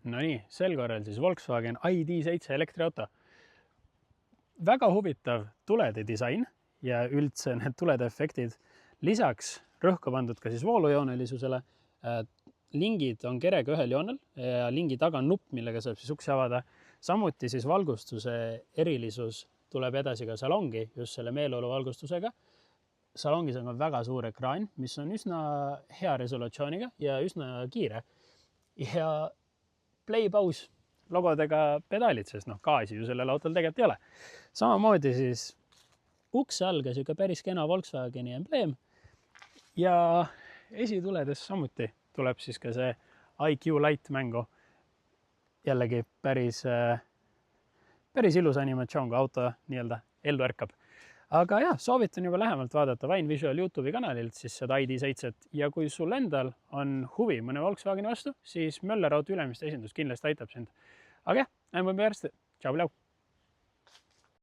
No nii, sel korral siis Volkswagen ID7 elektriauto. Väga huvitav tulede disain ja üldse need tulede efektid. Lisaks rõhku pandud ka siis voolujoonelisusele. Lingid on kerega ühel joonel ja lingi taga on nupp, millega saab siis uksi avada. Samuti siis valgustuse erilisus tuleb edasi ka salongi just selle meeleolu valgustusega. Salongis on ka väga suur ekraan, mis on üsna hea resolutsiooniga ja üsna kiire. Ja play pause logodega pedaalid, sest gaasi ju sellel autol tegelikult ei ole. Samamoodi siis ukse all ka siuke päris kena Volkswageni embleem ja esituledes samuti tuleb siis ka see IQ Light mängu. Jällegi päris ilus animatsioon, kui auto nii-öelda ellu ärkab. Aga jah, soovitan juba lähemalt vaadata Vine Visual YouTube'i kanalilt siis seda ID7 ja kui sul endal on huvi mõne Volkswageni vastu, siis Möller Auto Ülemiste esindus kindlasti aitab sind. Aga jah, näeme pärast. Tšau, pljau!